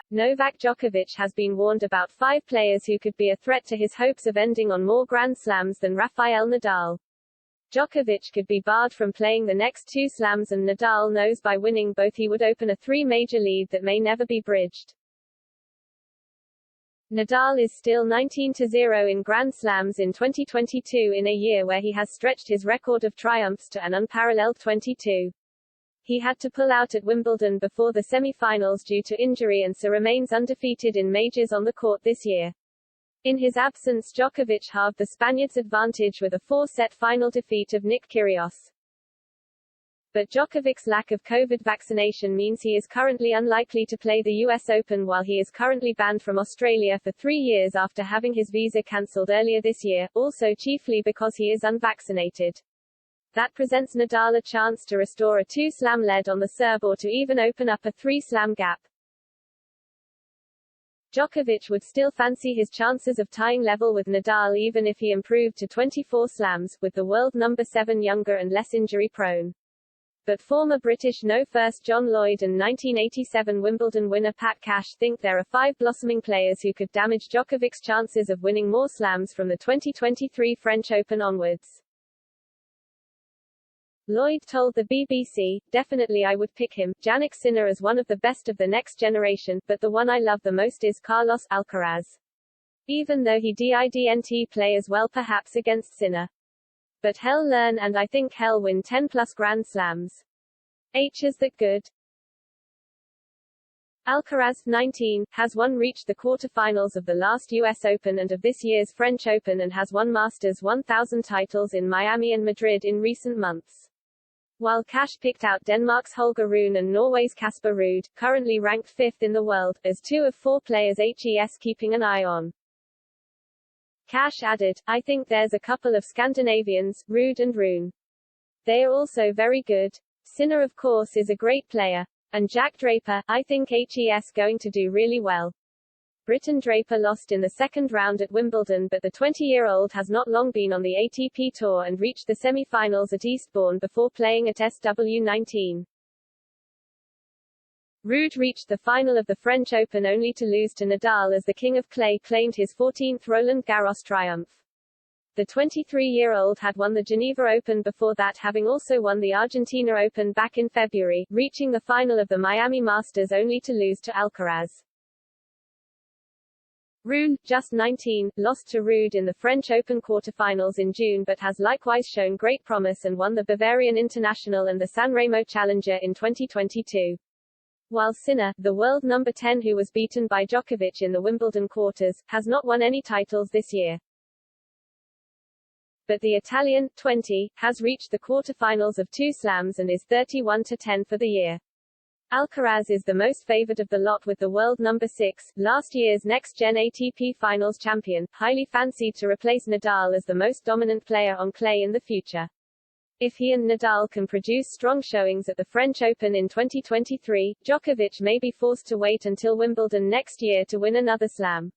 Novak Djokovic has been warned about 5 players who could be a threat to his hopes of ending on more Grand Slams than Rafael Nadal. Djokovic could be barred from playing the next 2 slams, and Nadal knows by winning both he would open a 3-major lead that may never be bridged. Nadal is still 19-0 in Grand Slams in 2022, in a year where he has stretched his record of triumphs to an unparalleled 22. He had to pull out at Wimbledon before the semi-finals due to injury and so remains undefeated in majors on the court this year. In his absence, Djokovic halved the Spaniard's advantage with a 4-set final defeat of Nick Kyrgios. But Djokovic's lack of COVID vaccination means he is currently unlikely to play the US Open, while he is currently banned from Australia for 3 years after having his visa cancelled earlier this year, also chiefly because he is unvaccinated. That presents Nadal a chance to restore a 2-slam lead on the Serb or to even open up a 3-slam gap. Djokovic would still fancy his chances of tying level with Nadal even if he improved to 24 slams, with the world number 7 younger and less injury-prone. But former British no-first John Lloyd and 1987 Wimbledon winner Pat Cash think there are 5 blossoming players who could damage Djokovic's chances of winning more slams from the 2023 French Open onwards. Lloyd told the BBC, "Definitely I would pick him, Jannik Sinner, as one of the best of the next generation, but the one I love the most is Carlos Alcaraz. Even though he didn't play as well perhaps against Sinner. But he'll learn, and I think he'll win 10+ Grand Slams. Is that good?" Alcaraz, 19, has reached the quarter-finals of the last US Open and of this year's French Open, and has won Masters 1000 titles in Miami and Madrid in recent months. While Cash picked out Denmark's Holger Rune and Norway's Casper Ruud, currently ranked 5th in the world, as 2 of 4 players he's keeping an eye on. Cash added, "I think there's a couple of Scandinavians, Ruud and Rune. They are also very good. Sinner of course is a great player. And Jack Draper, I think he's going to do really well." Britton Draper lost in the second round at Wimbledon, but the 20-year-old has not long been on the ATP Tour and reached the semi-finals at Eastbourne before playing at SW19. Ruud reached the final of the French Open only to lose to Nadal as the King of Clay claimed his 14th Roland Garros triumph. The 23-year-old had won the Geneva Open before that, having also won the Argentina Open back in February, reaching the final of the Miami Masters only to lose to Alcaraz. Rune, just 19, lost to Ruud in the French Open quarterfinals in June but has likewise shown great promise and won the Bavarian International and the Sanremo Challenger in 2022. While Sinner, the world number 10 who was beaten by Djokovic in the Wimbledon quarters, has not won any titles this year. But the Italian, 20, has reached the quarterfinals of 2 slams and is 31-10 for the year. Alcaraz is the most favored of the lot, with the world number 6, last year's next-gen ATP Finals champion, highly fancied to replace Nadal as the most dominant player on clay in the future. If he and Nadal can produce strong showings at the French Open in 2023, Djokovic may be forced to wait until Wimbledon next year to win another slam.